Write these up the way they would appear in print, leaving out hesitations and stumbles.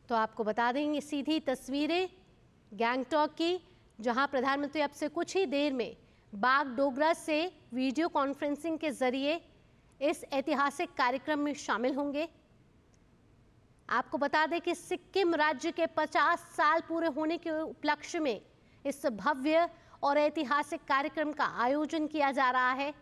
तो आपको बता देंगे सीधी तस्वीरें गैंगटॉक की, जहां प्रधानमंत्री अब से कुछ ही देर में बागडोगरा से वीडियो कॉन्फ्रेंसिंग के जरिए इस ऐतिहासिक कार्यक्रम में शामिल होंगे। आपको बता दें कि सिक्किम राज्य के 50 साल पूरे होने के उपलक्ष्य में इस भव्य और ऐतिहासिक कार्यक्रम का आयोजन किया जा रहा है।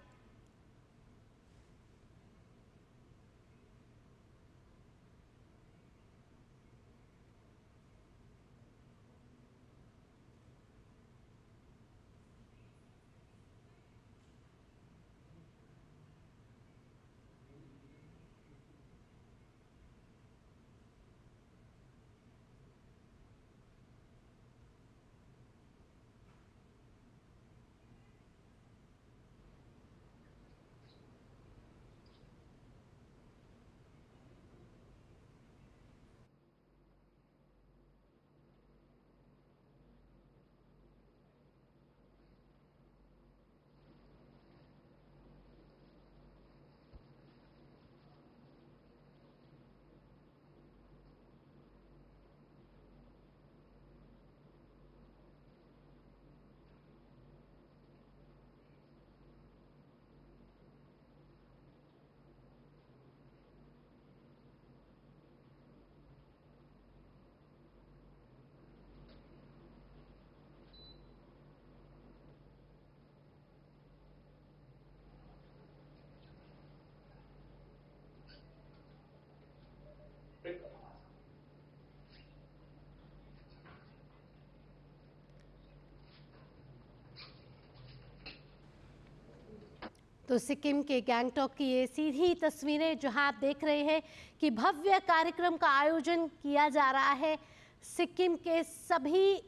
तो सिक्किम के गैंगटॉक की ये सीधी तस्वीरें जहां आप देख रहे हैं कि भव्य कार्यक्रम का आयोजन किया जा रहा है। सिक्किम के सभी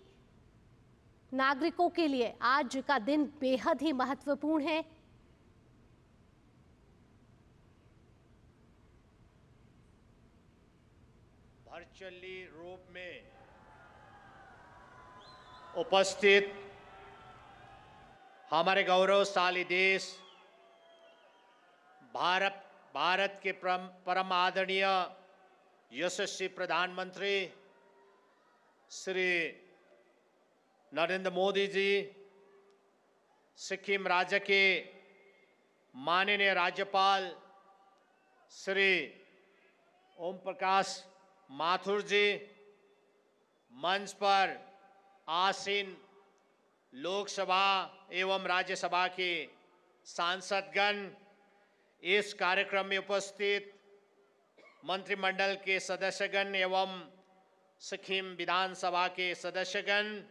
नागरिकों के लिए आज का दिन बेहद ही महत्वपूर्ण है। वर्चुअली रूप में उपस्थित हमारे गौरवशाली देश भारत के परम आदरणीय यशस्वी प्रधानमंत्री श्री नरेंद्र मोदी जी, सिक्किम राज्य के माननीय राज्यपाल श्री ओम प्रकाश माथुर जी, मंच पर आसीन लोकसभा एवं राज्यसभा के सांसदगण, इस कार्यक्रम में उपस्थित मंत्रिमंडल के सदस्यगण एवं सिक्किम विधानसभा के सदस्यगण,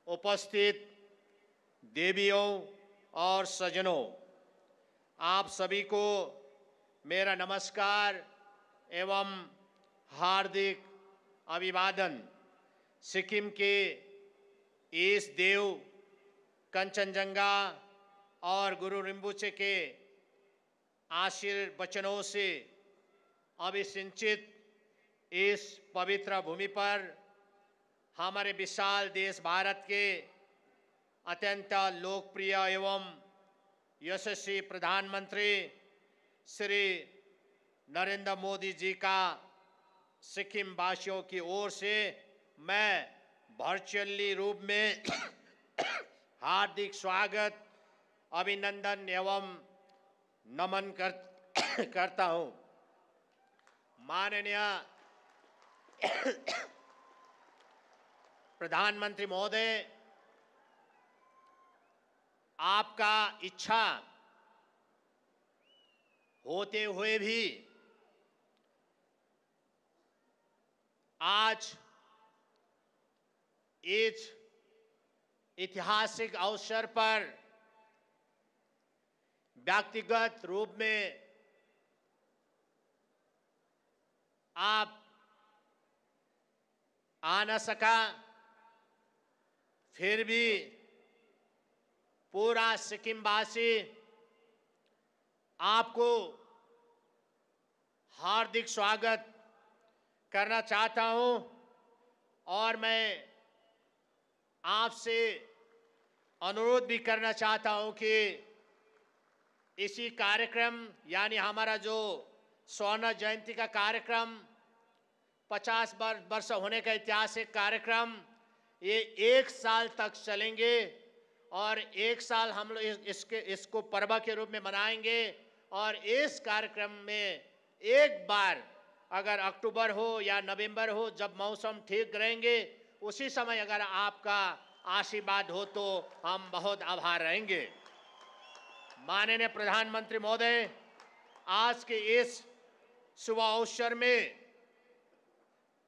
उपस्थित देवियों और सज्जनों, आप सभी को मेरा नमस्कार एवं हार्दिक अभिवादन। सिक्किम के ईश देव, कंचनजंगा और गुरु रिम्पोछे के आशीर्वचनों से अभिसिंचित इस पवित्र भूमि पर हमारे विशाल देश भारत के अत्यंत लोकप्रिय एवं यशस्वी प्रधानमंत्री श्री नरेंद्र मोदी जी का सिक्किम वासियों की ओर से मैं वर्चुअली रूप में हार्दिक स्वागत, अभिनंदन एवं नमन करता हूं। माननीय प्रधानमंत्री महोदय, आपका इच्छा होते हुए भी आज इस ऐतिहासिक अवसर पर व्यक्तिगत रूप में आप आ न सका, फिर भी पूरा सिक्किमवासी आपको हार्दिक स्वागत करना चाहता हूं और मैं आपसे अनुरोध भी करना चाहता हूं कि इसी कार्यक्रम यानी हमारा जो स्वर्ण जयंती का कार्यक्रम 50 वर्ष होने का ऐतिहासिक कार्यक्रम ये 1 साल तक चलेंगे और 1 साल हम लोग इसको पर्व के रूप में मनाएंगे। और इस कार्यक्रम में एक बार अगर अक्टूबर हो या नवंबर हो, जब मौसम ठीक रहेंगे, उसी समय अगर आपका आशीर्वाद हो तो हम बहुत आभार रहेंगे। माननीय प्रधानमंत्री महोदय, आज के इस शुभ अवसर में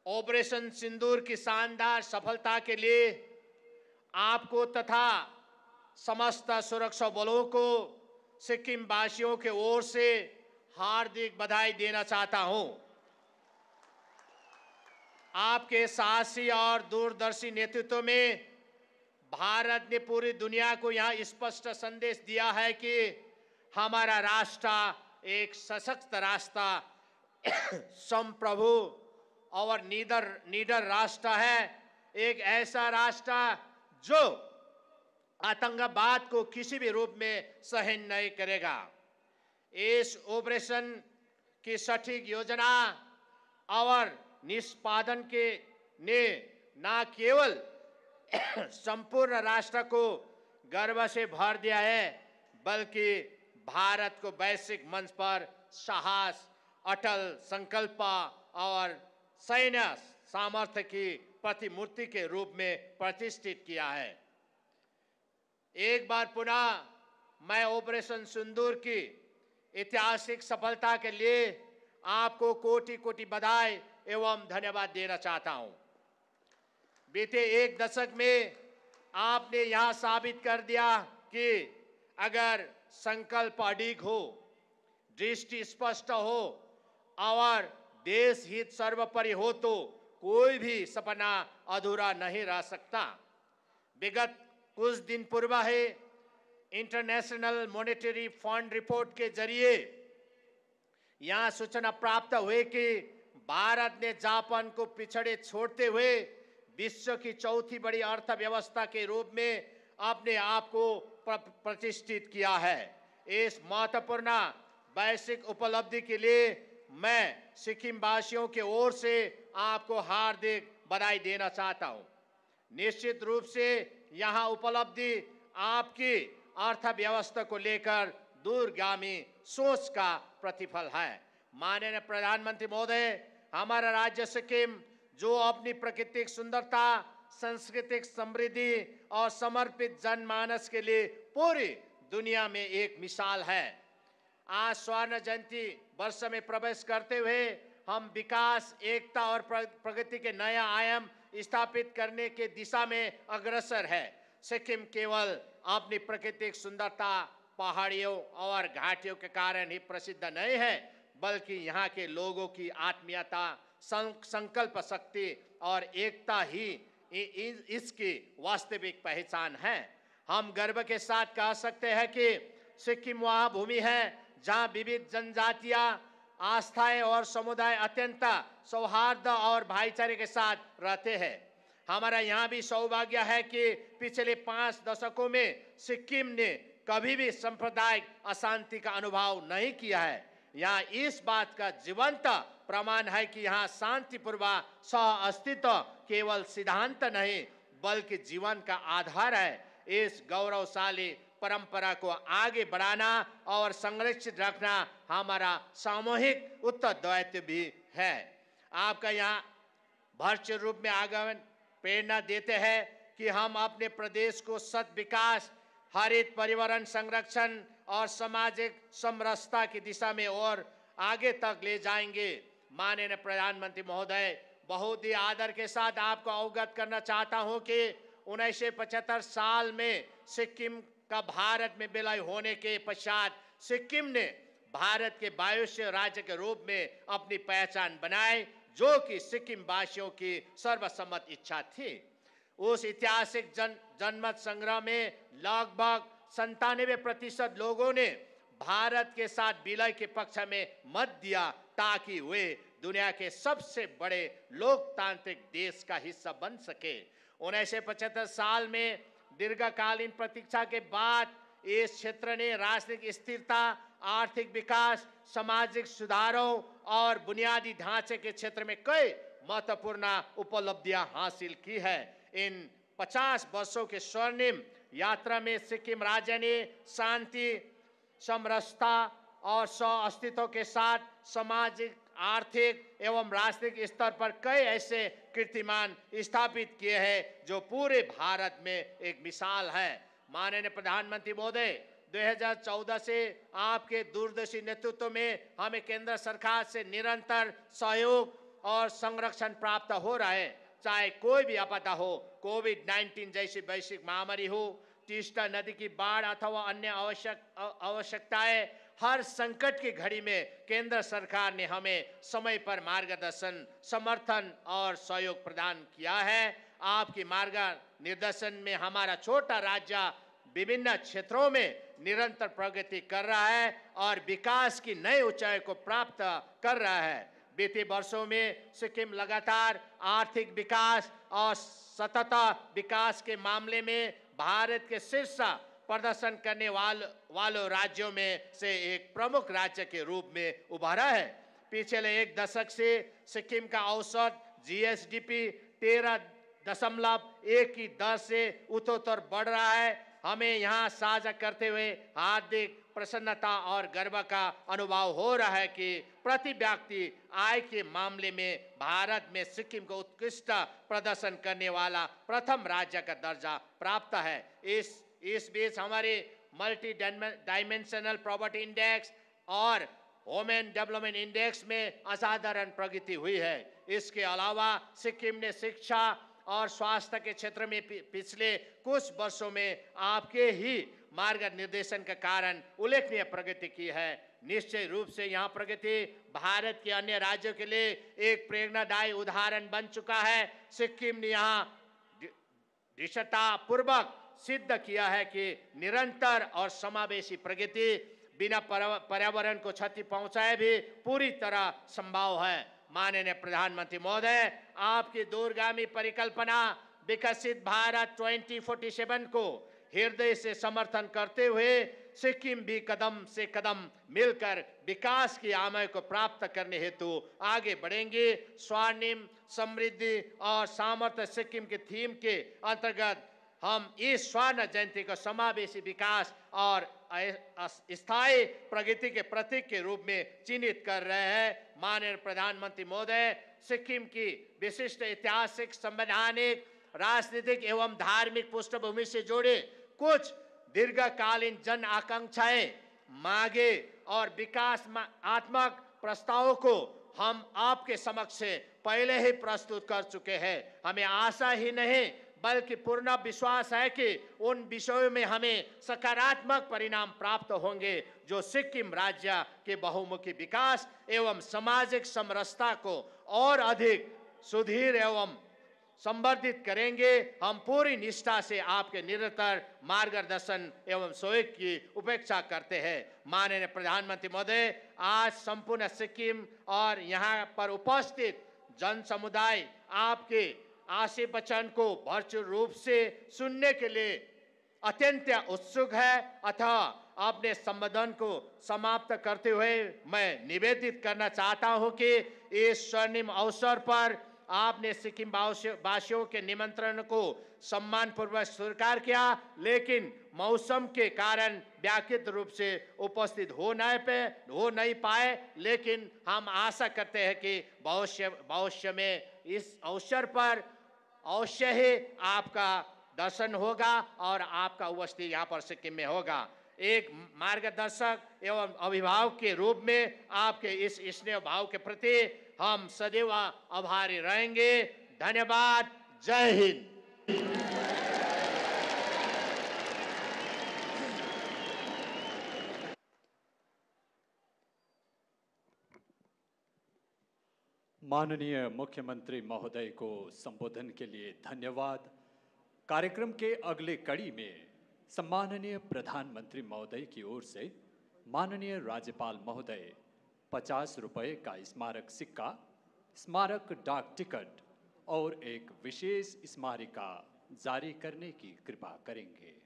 ऑपरेशन सिंदूर की शानदार सफलता के लिए आपको तथा समस्त सुरक्षा बलों को सिक्किम वासियों के ओर से हार्दिक बधाई देना चाहता हूं। आपके साहसी और दूरदर्शी नेतृत्व में भारत ने पूरी दुनिया को यहां स्पष्ट संदेश दिया है कि हमारा राष्ट्र एक सशक्त राष्ट्र, संप्रभु और निडर राष्ट्र है। एक ऐसा राष्ट्र जो आतंकवाद को किसी भी रूप में सहन नहीं करेगा। इस ऑपरेशन की सटीक योजना और निष्पादन के ने न केवल संपूर्ण राष्ट्र को गर्व से भर दिया है, बल्कि भारत को वैश्विक मंच पर साहस, अटल संकल्प और सैन्य सामर्थ्य की प्रतिमूर्ति के रूप में प्रतिष्ठित किया है। एक बार पुनः मैं ऑपरेशन सिंदूर की ऐतिहासिक सफलता के लिए आपको कोटि कोटि बधाई एवं धन्यवाद देना चाहता हूं। बीते 1 दशक में आपने यहां साबित कर दिया कि अगर संकल्प अडिग हो, दृष्टि स्पष्ट हो और देश हित सर्वोपरि हो तो कोई भी सपना अधूरा नहीं रह सकता। विगत कुछ दिन पूर्व है इंटरनेशनल मॉनेटरी फंड रिपोर्ट के जरिए यहां सूचना प्राप्त हुई कि भारत ने जापान को पिछड़े छोड़ते हुए विश्व की चौथी बड़ी अर्थव्यवस्था के रूप में अपने आप को प्रतिष्ठित किया है। इस महत्वपूर्ण वैश्विक उपलब्धि के लिए मैं सिक्किम वासियों के ओर से आपको हार्दिक बधाई देना चाहता हूं। निश्चित रूप से यहां उपलब्धि आपकी अर्थव्यवस्था को लेकर दूरगामी सोच का प्रतिफल है। माननीय प्रधानमंत्री महोदय, हमारा राज्य सिक्किम जो अपनी प्राकृतिक सुंदरता, सांस्कृतिक समृद्धि और समर्पित जनमानस के लिए पूरी दुनिया में एक मिसाल है। आज स्वर्ण जयंती वर्ष में प्रवेश करते हुए हम विकास, एकता और प्रगति के नया आयाम स्थापित करने के दिशा में अग्रसर है। सिक्किम केवल अपनी प्राकृतिक सुंदरता, पहाड़ियों और घाटियों के कारण ही प्रसिद्ध नहीं है, बल्कि यहाँ के लोगों की आत्मीयता, संकल्प शक्ति और एकता ही इसकी वास्तविक पहचान है। हम गर्व के साथ कह सकते हैं कि सिक्किम वह भूमि है जहाँ विविध जनजातियां, आस्थाएं और समुदाय अत्यंत सौहार्द और भाईचारे के साथ रहते हैं। हमारा यहाँ भी सौभाग्य है कि पिछले 5 दशकों में सिक्किम ने कभी भी सांप्रदायिक अशांति का अनुभव नहीं किया है। यहाँ इस बात का जीवंत प्रमाण है कि यहाँ शांतिपूर्वक सह अस्तित्व केवल सिद्धांत नहीं बल्कि जीवन का आधार है। इस गौरवशाली परंपरा को आगे बढ़ाना और संरक्षित रखना हमारा सामूहिक उत्तरदायित्व भी है। आपका यहाँ भरपूर रूप में आगमन प्रेरणा देते हैं कि हम अपने प्रदेश को सत विकास, हरित पर्यावरण संरक्षण और सामाजिक समरसता की दिशा में और आगे तक ले जाएंगे। माननीय प्रधानमंत्री महोदय, बहुत ही आदर के साथ आपको अवगत करना चाहता हूं कि 1975 साल में सिक्किम का भारत में विलय होने के पश्चात सिक्किम ने भारत के 22वें राज्य के रूप में अपनी पहचान बनाई, जो कि सिक्किम वासियों की सर्वसम्मत इच्छा थी। उस ऐतिहासिक जनमत संग्रह में लगभग 97% लोगों ने भारत के साथ विलय के पक्ष में मत दिया ताकि वे दुनिया के सबसे बड़े लोकतांत्रिक देश का हिस्सा बन सके। 1975 साल में दीर्घकालीन प्रतीक्षा के बाद इस क्षेत्र ने राजनीतिक स्थिरता, आर्थिक विकास, सामाजिक सुधारों और बुनियादी ढांचे के क्षेत्र में कई महत्वपूर्ण उपलब्धियां हासिल की है। इन 50 वर्षों के स्वर्णिम यात्रा में सिक्किम राज्य ने शांति, समरसता और सह अस्तित्व के साथ सामाजिक, आर्थिक एवं राष्ट्रीय स्तर पर कई ऐसे कीर्तिमान स्थापित किए हैं जो पूरे भारत में एक मिसाल है। माननीय प्रधानमंत्री महोदय, 2014 से आपके दूरदर्शी नेतृत्व में हमें केंद्र सरकार से निरंतर सहयोग और संरक्षण प्राप्त हो रहा है। चाहे कोई भी आपदा हो, कोविड-19 जैसी वैश्विक महामारी हो, तीस्ता नदी की बाढ़ अथवा अन्य आवश्यकताएं, हर संकट की घड़ी में केंद्र सरकार ने हमें समय पर मार्गदर्शन, समर्थन और सहयोग प्रदान किया है। आपकी मार्गदर्शन में हमारा छोटा राज्य विभिन्न क्षेत्रों में निरंतर प्रगति कर रहा है और विकास की नई ऊंचाई को प्राप्त कर रहा है। बीते वर्षों में सिक्किम लगातार आर्थिक विकास और सतत विकास के मामले में भारत के शीर्ष प्रदर्शन करने वालों राज्यों में से एक प्रमुख राज्य के रूप में उभरा है। पिछले एक दशक से सिक्किम का औसत जीएसडीपी 13.1 की दर से उत्तरोत्तर बढ़ रहा है। हमें यहाँ साझा करते हुए हार्दिक प्रसन्नता और गर्व का अनुभव हो रहा है कि प्रति व्यक्ति आय के मामले में भारत में सिक्किम को उत्कृष्ट प्रदर्शन करने वाला प्रथम राज्य का दर्जा प्राप्त है। इस बीच हमारे मल्टी डायमेंशनल प्रॉपर्टी इंडेक्स और वुमेन डेवलपमेंट इंडेक्स में असाधारण प्रगति हुई है। इसके अलावा सिक्किम ने शिक्षा और स्वास्थ्य के क्षेत्र में पिछले कुछ वर्षों में आपके ही मार्गनिर्देशन के कारण उल्लेखनीय प्रगति की है। निश्चय रूप से यह प्रगति भारत के अन्य राज्यों के लिए एक प्रेरणादायी उदाहरण बन चुका है। सिक्किम ने यहाँ दृढ़तापूर्वक सिद्ध किया है कि निरंतर और समावेशी प्रगति बिना पर्यावरण को क्षति पहुंचाए भी पूरी तरह संभव है। माननीय प्रधानमंत्री महोदय, आपकी दूरगामी परिकल्पना विकसित भारत 2047 को हृदय से समर्थन करते हुए सिक्किम भी कदम से कदम मिलकर विकास की आमय को प्राप्त करने हेतु आगे बढ़ेंगे। स्वर्णिम समृद्धि और सामर्थ्य सिक्किम के थीम के अंतर्गत हम इस स्वर्ण जयंती को समावेशी विकास और स्थायी प्रगति के प्रतीक के रूप में चिन्हित कर रहे हैं। माननीय प्रधानमंत्री महोदय, सिक्किम की विशिष्ट ऐतिहासिक, संवैधानिक, राजनीतिक एवं धार्मिक पृष्ठभूमि से जुड़े कुछ दीर्घकालीन जन आकांक्षाएं, मांगे और विकासात्मक प्रस्तावों को हम आपके समक्ष पहले ही प्रस्तुत कर चुके हैं। हमें आशा ही नहीं बल्कि पूर्ण विश्वास है कि उन विषयों में हमें सकारात्मक परिणाम प्राप्त होंगे जो सिक्किम राज्य के बहुमुखी विकास एवं सामाजिक समरसता को और अधिक सुदृढ़ एवं संवर्धित करेंगे। हम पूरी निष्ठा से आपके निरंतर मार्गदर्शन एवं सहयोग की उपेक्षा करते हैं। माननीय प्रधानमंत्री महोदय, आज संपूर्ण सिक्किम और यहाँ पर उपस्थित जन समुदाय आपके आशय वचन को भरपूर रूप से सुनने के लिए अत्यंत उत्सुक है। अतः अपने संबोधन को समाप्त करते हुए मैं निवेदित करना चाहता हूं कि इस स्वर्णिम अवसर पर आपने सिक्किम वासियों के निमंत्रण को सम्मानपूर्वक स्वीकार किया, लेकिन मौसम के कारण व्याकृत रूप से उपस्थित हो नहीं पाए। लेकिन हम आशा करते हैं कि भविष्य में इस अवसर पर अवश्य ही आपका दर्शन होगा और आपका उपस्थिति यहाँ पर सिक्किम में होगा। एक मार्गदर्शक एवं अभिभावक के रूप में आपके इस स्नेह भाव के प्रति हम सदैव आभारी रहेंगे। धन्यवाद। जय हिंद। माननीय मुख्यमंत्री महोदय को संबोधन के लिए धन्यवाद। कार्यक्रम के अगले कड़ी में सम्माननीय प्रधानमंत्री महोदय की ओर से माननीय राज्यपाल महोदय 50 रुपये का स्मारक सिक्का, स्मारक डाक टिकट और एक विशेष स्मारिका जारी करने की कृपा करेंगे।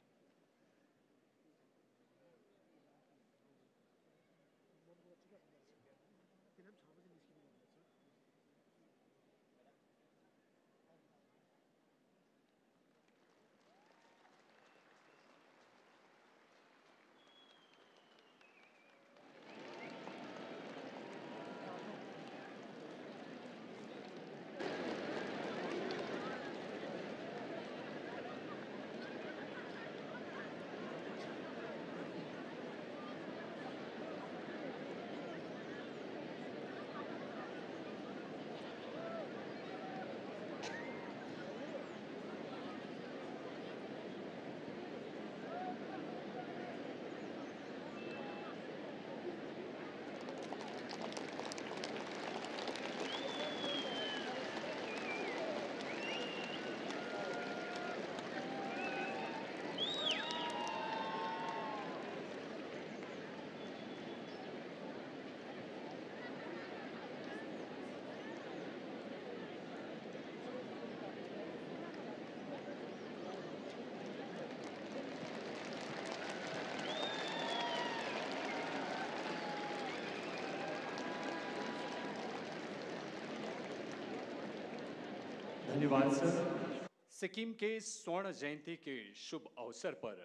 धन्यवाद सर। सिक्किम के स्वर्ण जयंती के शुभ अवसर पर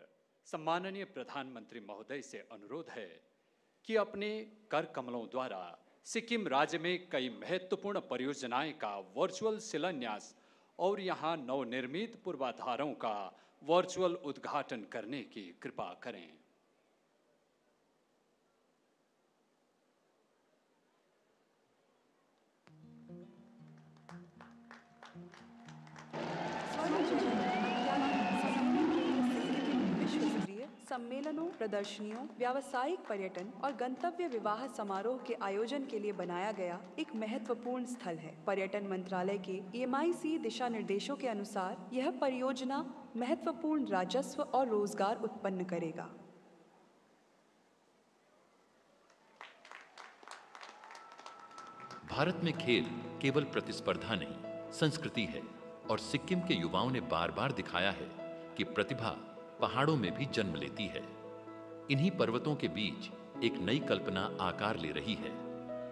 सम्माननीय प्रधानमंत्री महोदय से अनुरोध है कि अपने कर कमलों द्वारा सिक्किम राज्य में कई महत्वपूर्ण परियोजनाएं का वर्चुअल शिलान्यास और यहां नवनिर्मित पूर्वाधारों का वर्चुअल उद्घाटन करने की कृपा करें। सम्मेलनों, प्रदर्शनियों, व्यावसायिक पर्यटन और गंतव्य विवाह समारोह के आयोजन के लिए बनाया गया एक महत्वपूर्ण स्थल है। पर्यटन मंत्रालय के EMIC दिशा निर्देशों के अनुसार यह परियोजना महत्वपूर्ण राजस्व और रोजगार उत्पन्न करेगा। भारत में खेल केवल प्रतिस्पर्धा नहीं, संस्कृति है और सिक्किम के युवाओं ने बार-बार दिखाया है कि प्रतिभा पहाड़ों में भी जन्म लेती है। इन्हीं पर्वतों के बीच एक नई कल्पना आकार ले रही है,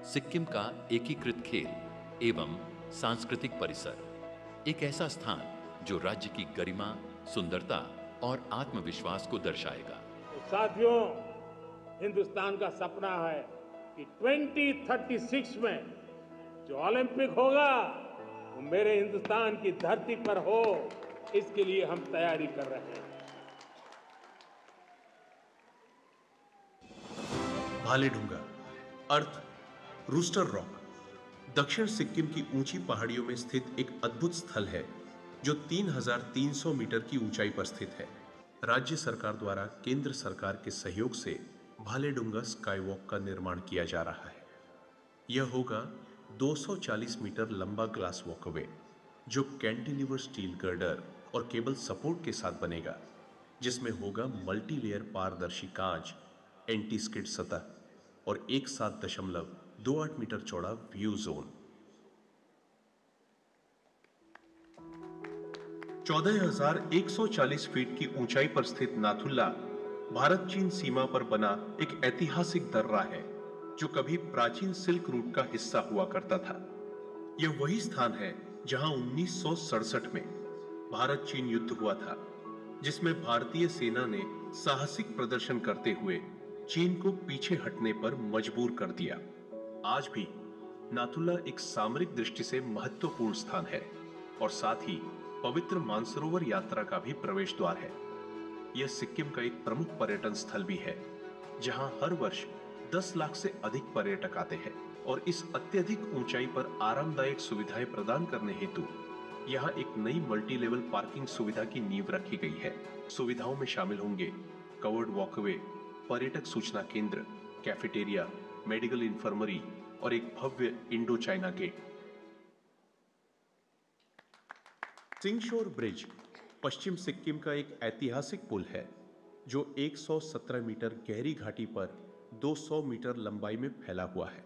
सिक्किम का एकीकृत खेल एवं सांस्कृतिक परिसर, एक ऐसा स्थान जो राज्य की गरिमा, सुंदरता और आत्मविश्वास को दर्शाएगा। तो साथियों, हिंदुस्तान का सपना है कि 2036 में जो ओलंपिक होगा वो मेरे हिंदुस्तान की धरती पर हो, इसके लिए हम तैयारी कर रहे हैं। भालेडुंगा अर्थ रूस्टर रॉक दक्षिण सिक्किम की ऊंची पहाड़ियों में स्थित एक अद्भुत स्थल है जो 3300 मीटर की ऊंचाई पर स्थित है। राज्य सरकार द्वारा केंद्र सरकार के सहयोग से भालेडुंगा स्काईवॉक का निर्माण किया जा रहा है। यह होगा 240 मीटर लंबा ग्लास वॉकवे जो कैंटिलीवर स्टील गर्डर और केबल सपोर्ट के साथ बनेगा, जिसमें होगा मल्टीलेयर पारदर्शी कांच, एंटी स्किड सतह और 17.28 मीटर चौड़ा व्यू जोन। 14,140 फीट की ऊंचाई पर स्थित नाथुला भारत चीन सीमा पर बना एक ऐतिहासिक दर्रा है जो कभी प्राचीन सिल्क रूट का हिस्सा हुआ करता था। यह वही स्थान है जहां 1967 में भारत चीन युद्ध हुआ था, जिसमें भारतीय सेना ने साहसिक प्रदर्शन करते हुए चीन को पीछे हटने पर मजबूर कर दिया। आज भी नाथुला एक सामरिक दृष्टि से महत्वपूर्ण स्थान है और साथ ही पवित्र मानसरोवर यात्रा का भी प्रवेश द्वार है। यह सिक्किम का एक प्रमुख पर्यटन स्थल भी है, जहां हर वर्ष 10 लाख से अधिक पर्यटक आते हैं और इस अत्यधिक ऊंचाई पर आरामदायक सुविधाएं प्रदान करने हेतु यहाँ एक नई मल्टी लेवल पार्किंग सुविधा की नींव रखी गई है। सुविधाओं में शामिल होंगे कवर्ड वॉकवे, पर्यटक सूचना केंद्र, कैफेटेरिया, मेडिकल इंफर्मरी और एक भव्य इंडो चाइना गेट। सिंगशोर ब्रिज पश्चिम सिक्किम का एक ऐतिहासिक पुल है जो 117 मीटर गहरी घाटी पर 200 मीटर लंबाई में फैला हुआ है।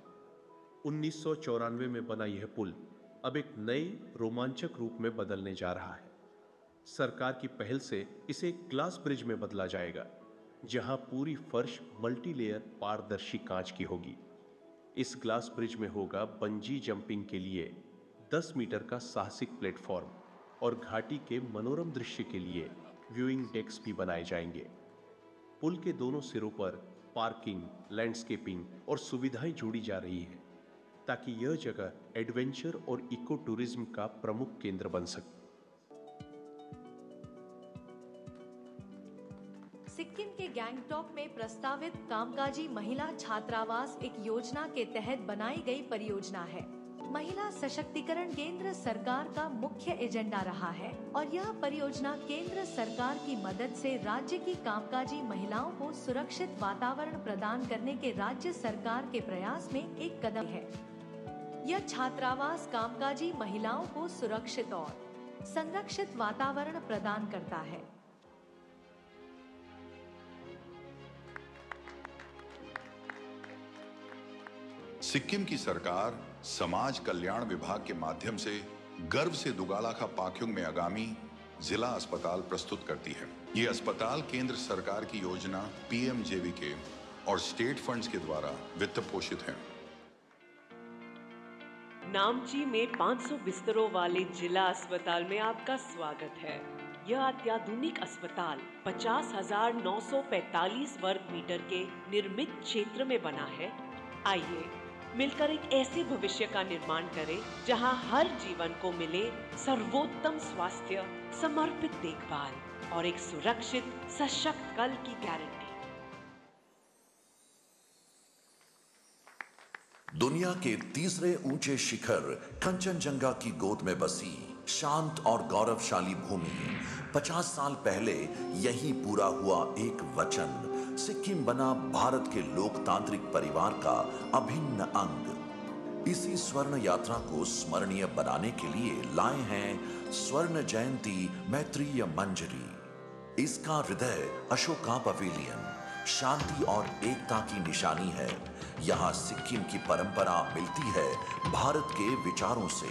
1994 में बना यह पुल अब एक नए रोमांचक रूप में बदलने जा रहा है। सरकार की पहल से इसे एक ग्लास ब्रिज में बदला जाएगा, जहां पूरी फर्श मल्टीलेयर पारदर्शी कांच की होगी। इस ग्लास ब्रिज में होगा बंजी जंपिंग के लिए 10 मीटर का साहसिक प्लेटफॉर्म और घाटी के मनोरम दृश्य के लिए व्यूइंग डेक्स भी बनाए जाएंगे। पुल के दोनों सिरों पर पार्किंग, लैंडस्केपिंग और सुविधाएं जोड़ी जा रही हैं ताकि यह जगह एडवेंचर और इको टूरिज्म का प्रमुख केंद्र बन सके। सिक्किम के गैंगटॉक में प्रस्तावित कामकाजी महिला छात्रावास एक योजना के तहत बनाई गई परियोजना है। महिला सशक्तिकरण केंद्र सरकार का मुख्य एजेंडा रहा है और यह परियोजना केंद्र सरकार की मदद से राज्य की कामकाजी महिलाओं को सुरक्षित वातावरण प्रदान करने के राज्य सरकार के प्रयास में एक कदम है। यह छात्रावास कामकाजी महिलाओं को सुरक्षित और संरक्षित वातावरण प्रदान करता है। सिक्किम की सरकार समाज कल्याण विभाग के माध्यम से गर्व से दुगालाखा पाक्योंग में आगामी जिला अस्पताल प्रस्तुत करती है। ये अस्पताल केंद्र सरकार की योजना PMJVK और स्टेट फंड्स के द्वारा वित्त पोषित है। नामची में 500 बिस्तरों वाले जिला अस्पताल में आपका स्वागत है। यह अत्याधुनिक अस्पताल 50,945 वर्ग मीटर के निर्मित क्षेत्र में बना है। आइए मिलकर एक ऐसे भविष्य का निर्माण करें जहां हर जीवन को मिले सर्वोत्तम स्वास्थ्य, समर्पित देखभाल और एक सुरक्षित सशक्त कल की गारंटी। दुनिया के तीसरे ऊंचे शिखर कंचनजंगा की गोद में बसी शांत और गौरवशाली भूमि। 50 साल पहले यही पूरा हुआ एक वचन। सिक्किम बना भारत के लोकतांत्रिक परिवार का अभिन्न अंग। इसी स्वर्ण यात्रा को स्मरणीय बनाने के लिए लाए हैं स्वर्ण जयंती मैत्रीय मंजरी। इसका हृदय अशोका पवेलियन शांति और एकता की निशानी है। यहाँ सिक्किम की परंपरा मिलती है भारत के विचारों से।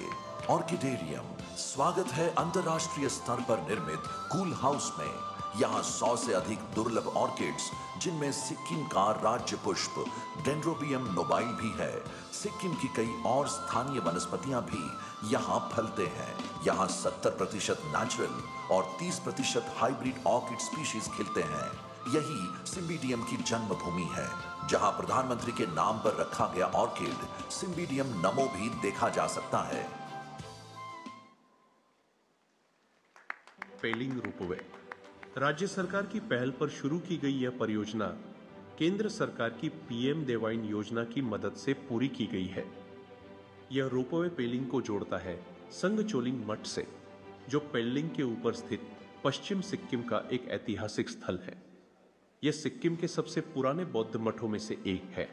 ऑर्किडेरियम स्वागत है अंतर्राष्ट्रीय स्तर पर निर्मित कूल हाउस में। यहाँ 100 से अधिक दुर्लभ ऑर्किड्स, जिनमें सिक्किम का राज्य पुष्प डेंड्रोबियम नोबाइल भी है। सिक्किम की कई और स्थानीय वनस्पतियां भी यहाँ फलते हैं। यहाँ 70% नेचुरल और 30% हाइब्रिड ऑर्किड स्पीशीज खिलते हैं। यही सिम्बिडियम की जन्मभूमि है, जहाँ प्रधानमंत्री के नाम पर रखा गया ऑर्किड सिम्बिडियम नमो भी देखा जा सकता है। पेलिंग रोपवे राज्य सरकार की पहल पर शुरू की गई यह परियोजना केंद्र सरकार की पीएम देवाइन योजना की मदद से पूरी की गई है। यह रोपवे पेलिंग को जोड़ता है संगचोलिंग मठ से, जो पेलिंग के ऊपर स्थित पश्चिम सिक्किम का एक ऐतिहासिक स्थल है। यह सिक्किम के सबसे पुराने बौद्ध मठों में से एक है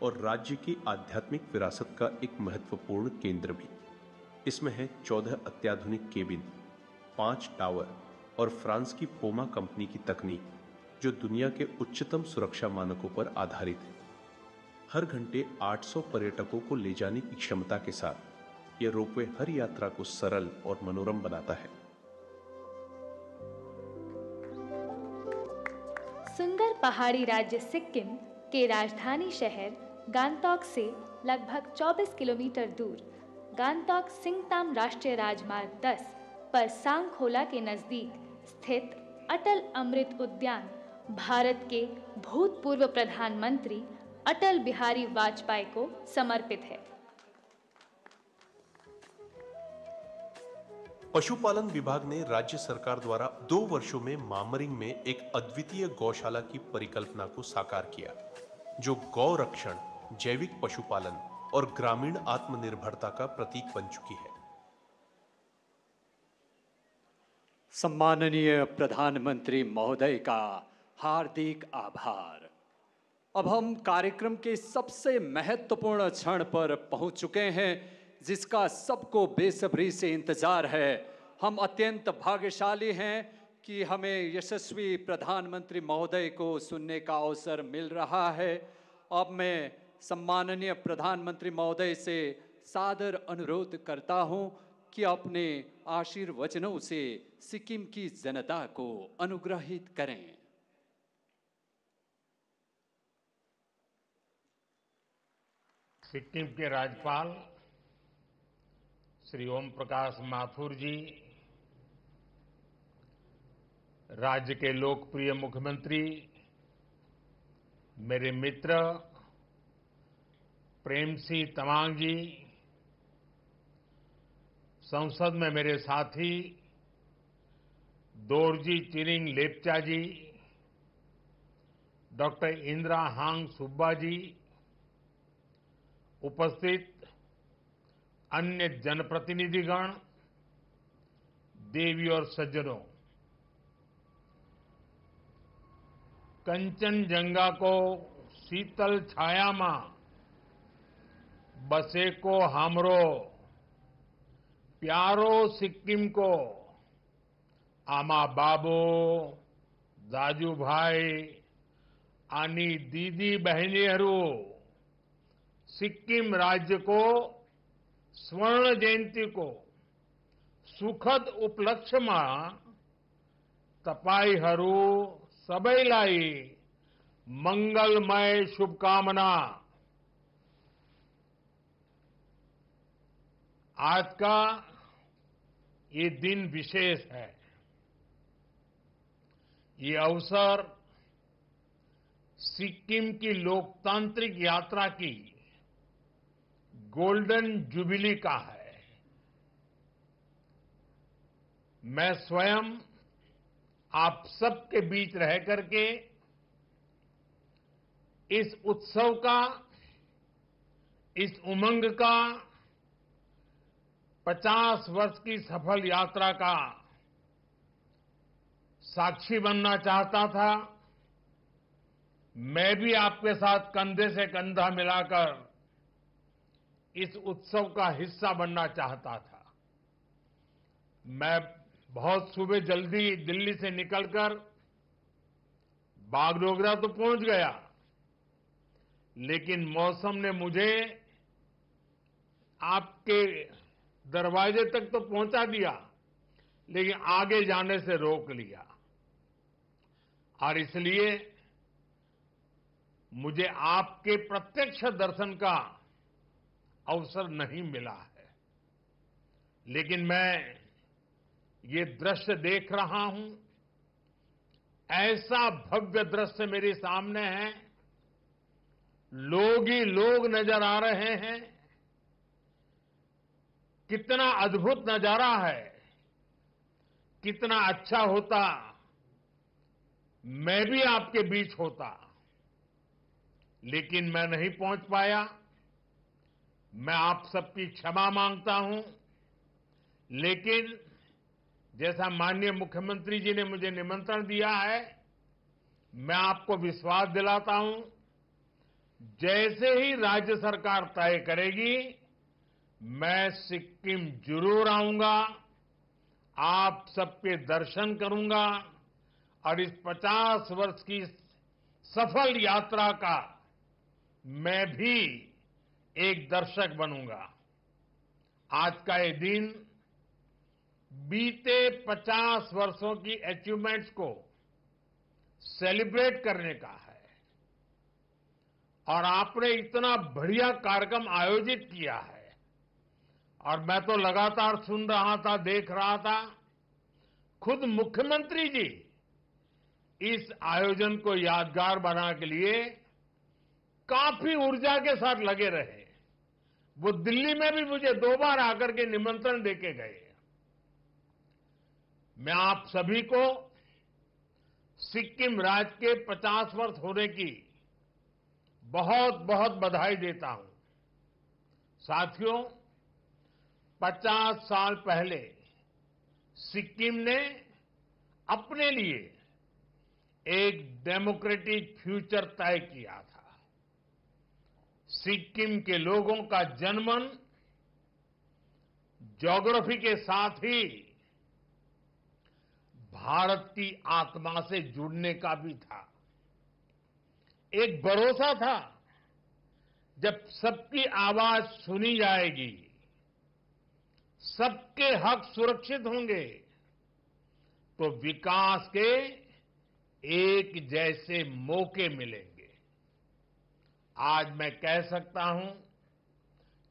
और राज्य की आध्यात्मिक विरासत का एक महत्वपूर्ण केंद्र भी। इसमें है 14 अत्याधुनिक केबिन, 5 टावर और फ्रांस की पोमा कंपनी की तकनीक, जो दुनिया के उच्चतम सुरक्षा मानकों पर आधारित है। हर घंटे 800 पर्यटकों को ले जाने की क्षमता के साथ यह रोपवे हर यात्रा को सरल और मनोरम बनाता है। सुंदर पहाड़ी राज्य सिक्किम के राजधानी शहर गांगटॉक से लगभग 24 किलोमीटर दूर गांगटॉक सिंगताम राष्ट्रीय राजमार्ग 10 पर सांगखोला के नजदीक स्थित अटल अमृत उद्यान भारत के भूतपूर्व प्रधानमंत्री अटल बिहारी वाजपेयी को समर्पित है। पशुपालन विभाग ने राज्य सरकार द्वारा 2 वर्षों में मामरिंग में एक अद्वितीय गौशाला की परिकल्पना को साकार किया, जो गौ रक्षण, जैविक पशुपालन और ग्रामीण आत्मनिर्भरता का प्रतीक बन चुकी है। सम्माननीय प्रधानमंत्री महोदय का हार्दिक आभार। अब हम कार्यक्रम के सबसे महत्वपूर्ण क्षण पर पहुंच चुके हैं, जिसका सबको बेसब्री से इंतजार है। हम अत्यंत भाग्यशाली हैं कि हमें यशस्वी प्रधानमंत्री महोदय को सुनने का अवसर मिल रहा है। अब मैं सम्माननीय प्रधानमंत्री महोदय से सादर अनुरोध करता हूं कि अपने आशीर्वचनों से सिक्किम की जनता को अनुग्रहित करें। सिक्किम के राज्यपाल श्री ओम प्रकाश माथुर जी, राज्य के लोकप्रिय मुख्यमंत्री, मेरे मित्र प्रेम सिंह तमांग जी, संसद में मेरे साथी दोरजी चिरिंग लेप्चा जी, डॉक्टर इंदिरा हांग सुब्बा जी, उपस्थित अन्य जनप्रतिनिधिगण, देवी और सज्जनों, कंचनजंगा को शीतल छाया में बसे को हमरो प्यारो सिक्किम को आमा बाबो, दाजू भाई, आनी दीदी बहनीहरू, सिक्किम राज्य को स्वर्ण जयंती को सुखद उपलक्ष्य में तपाईहरू सबैलाई मंगलमय शुभकामना। आज का ये दिन विशेष है। ये अवसर सिक्किम की लोकतांत्रिक यात्रा की गोल्डन जुबिली का है। मैं स्वयं आप सबके बीच रह करके इस उत्सव का, इस उमंग का 50 वर्ष की सफल यात्रा का साक्षी बनना चाहता था। मैं भी आपके साथ कंधे से कंधा मिलाकर इस उत्सव का हिस्सा बनना चाहता था। मैं बहुत सुबह जल्दी दिल्ली से निकलकर बागडोगरा तो पहुंच गया, लेकिन मौसम ने मुझे आपके दरवाजे तक तो पहुंचा दिया, लेकिन आगे जाने से रोक लिया। और इसलिए मुझे आपके प्रत्यक्ष दर्शन का अवसर नहीं मिला है। लेकिन मैं ये दृश्य देख रहा हूं, ऐसा भव्य दृश्य मेरे सामने है, लोग ही लोग नजर आ रहे हैं। कितना अद्भुत नजारा है। कितना अच्छा होता मैं भी आपके बीच होता, लेकिन मैं नहीं पहुंच पाया। मैं आप सबकी क्षमा मांगता हूं। लेकिन जैसा माननीय मुख्यमंत्री जी ने मुझे निमंत्रण दिया है, मैं आपको विश्वास दिलाता हूं, जैसे ही राज्य सरकार तय करेगी, मैं सिक्किम जरूर आऊंगा, आप सबके दर्शन करूंगा और इस 50 वर्ष की सफल यात्रा का मैं भी एक दर्शक बनूंगा। आज का ये दिन बीते 50 वर्षों की अचीवमेंट्स को सेलिब्रेट करने का है। और आपने इतना बढ़िया कार्यक्रम आयोजित किया है, और मैं तो लगातार सुन रहा था, देख रहा था। खुद मुख्यमंत्री जी इस आयोजन को यादगार बनाने के लिए काफी ऊर्जा के साथ लगे रहे। वो दिल्ली में भी मुझे 2 बार आकर के निमंत्रण देके गए। मैं आप सभी को सिक्किम राज्य के 50 वर्ष होने की बहुत बहुत बधाई देता हूं। साथियों, 50 साल पहले सिक्किम ने अपने लिए एक डेमोक्रेटिक फ्यूचर तय किया था। सिक्किम के लोगों का जनमन ज्योग्राफी के साथ ही भारत की आत्मा से जुड़ने का भी था। एक भरोसा था, जब सबकी आवाज सुनी जाएगी, सबके हक सुरक्षित होंगे, तो विकास के एक जैसे मौके मिलेंगे। आज मैं कह सकता हूं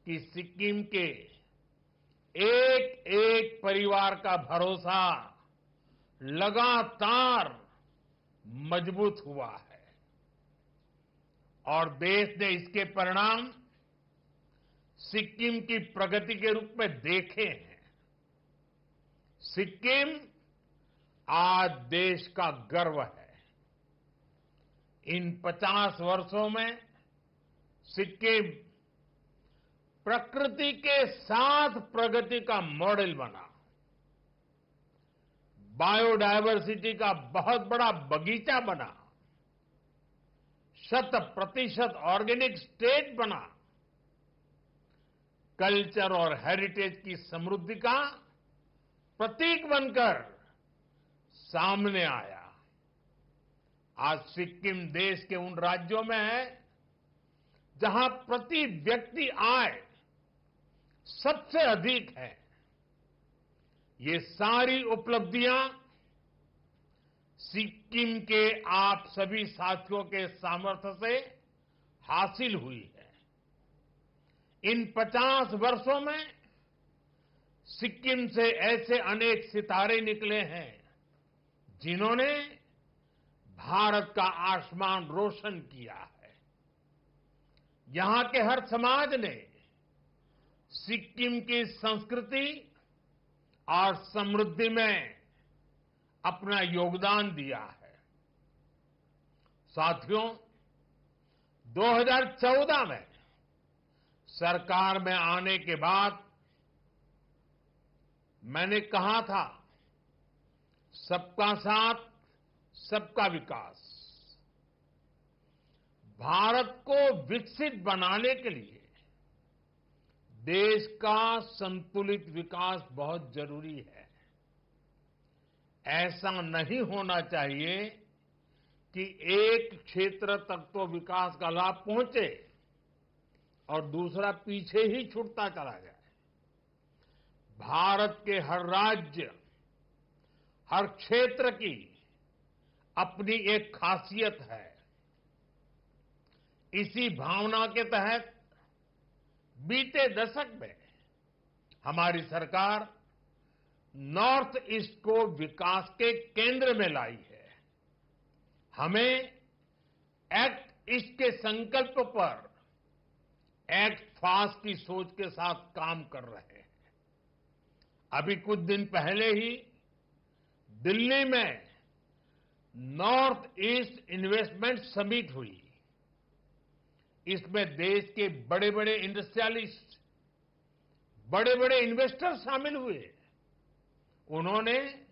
कि सिक्किम के एक एक परिवार का भरोसा लगातार मजबूत हुआ है, और देश ने इसके परिणाम सिक्किम की प्रगति के रूप में देखे हैं। सिक्किम आज देश का गर्व है। इन 50 वर्षों में सिक्किम प्रकृति के साथ प्रगति का मॉडल बना। बायोडायवर्सिटी का बहुत बड़ा बगीचा बना। 100% ऑर्गेनिक स्टेट बना। कल्चर और हेरिटेज की समृद्धि का प्रतीक बनकर सामने आया। आज सिक्किम देश के उन राज्यों में है जहां प्रति व्यक्ति आय सबसे अधिक है। ये सारी उपलब्धियां सिक्किम के आप सभी साथियों के सामर्थ्य से हासिल हुई है। इन 50 वर्षों में सिक्किम से ऐसे अनेक सितारे निकले हैं जिन्होंने भारत का आसमान रोशन किया है। यहां के हर समाज ने सिक्किम की संस्कृति और समृद्धि में अपना योगदान दिया है। साथियों, 2014 में सरकार में आने के बाद मैंने कहा था, सबका साथ सबका विकास। भारत को विकसित बनाने के लिए देश का संतुलित विकास बहुत जरूरी है। ऐसा नहीं होना चाहिए कि एक क्षेत्र तक तो विकास का लाभ पहुंचे और दूसरा पीछे ही छूटता चला जाए। भारत के हर राज्य, हर क्षेत्र की अपनी एक खासियत है। इसी भावना के तहत बीते दशक में हमारी सरकार नॉर्थ ईस्ट को विकास के केंद्र में लाई है। हमें एक्ट ईस्ट के संकल्प पर एक्ट फास्ट की सोच के साथ काम कर रहे हैं। अभी कुछ दिन पहले ही दिल्ली में नॉर्थ ईस्ट इन्वेस्टमेंट समिट हुई। इसमें देश के बड़े बड़े इंडस्ट्रियलिस्ट, बड़े बड़े इन्वेस्टर शामिल हुए। उन्होंने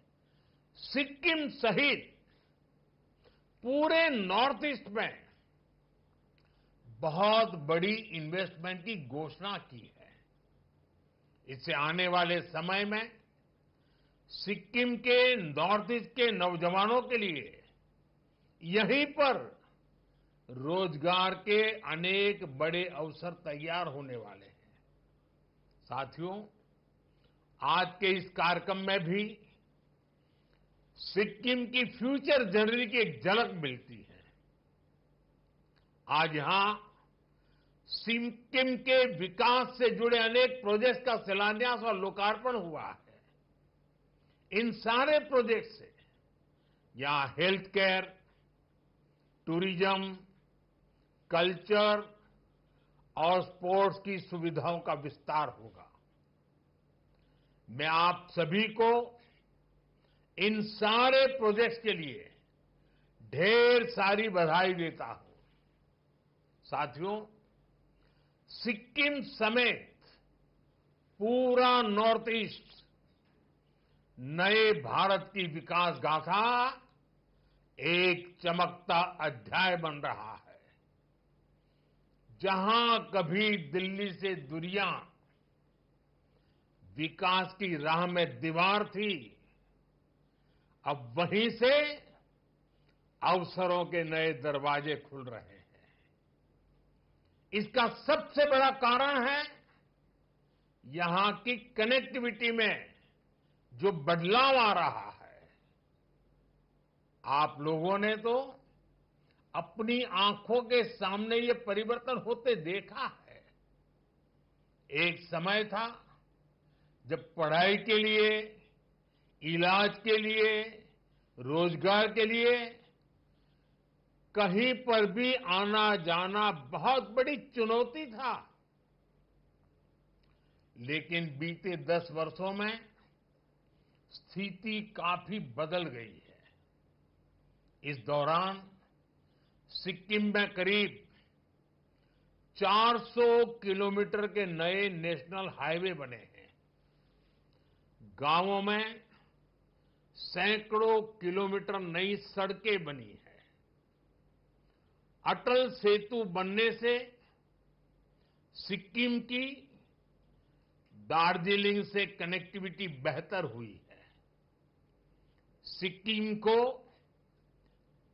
सिक्किम सहित पूरे नॉर्थ ईस्ट में बहुत बड़ी इन्वेस्टमेंट की घोषणा की है। इससे आने वाले समय में सिक्किम के नॉर्थ ईस्ट के नौजवानों के लिए यहीं पर रोजगार के अनेक बड़े अवसर तैयार होने वाले हैं। साथियों, आज के इस कार्यक्रम में भी सिक्किम की फ्यूचर जर्नी की एक झलक मिलती है। आज यहां सिक्किम के विकास से जुड़े अनेक प्रोजेक्ट्स का शिलान्यास और लोकार्पण हुआ है। इन सारे प्रोजेक्ट से यहां हेल्थ केयर, टूरिज्म, कल्चर और स्पोर्ट्स की सुविधाओं का विस्तार होगा। मैं आप सभी को इन सारे प्रोजेक्ट्स के लिए ढेर सारी बधाई देता हूं। साथियों, सिक्किम समेत पूरा नॉर्थ ईस्ट नए भारत की विकास गाथा एक चमकता अध्याय बन रहा है। जहां कभी दिल्ली से दूरियां विकास की राह में दीवार थी, अब वहीं से अवसरों के नए दरवाजे खुल रहे हैं। इसका सबसे बड़ा कारण है यहां की कनेक्टिविटी में जो बदलाव आ रहा है। आप लोगों ने तो अपनी आंखों के सामने ये परिवर्तन होते देखा है। एक समय था जब पढ़ाई के लिए, इलाज के लिए, रोजगार के लिए कहीं पर भी आना जाना बहुत बड़ी चुनौती था। लेकिन बीते 10 वर्षों में स्थिति काफी बदल गई है। इस दौरान सिक्किम में करीब 400 किलोमीटर के नए नेशनल हाईवे बने हैं। गांवों में सैकड़ों किलोमीटर नई सड़कें बनी हैं। अटल सेतु बनने से सिक्किम की दार्जिलिंग से कनेक्टिविटी बेहतर हुई है। सिक्किम को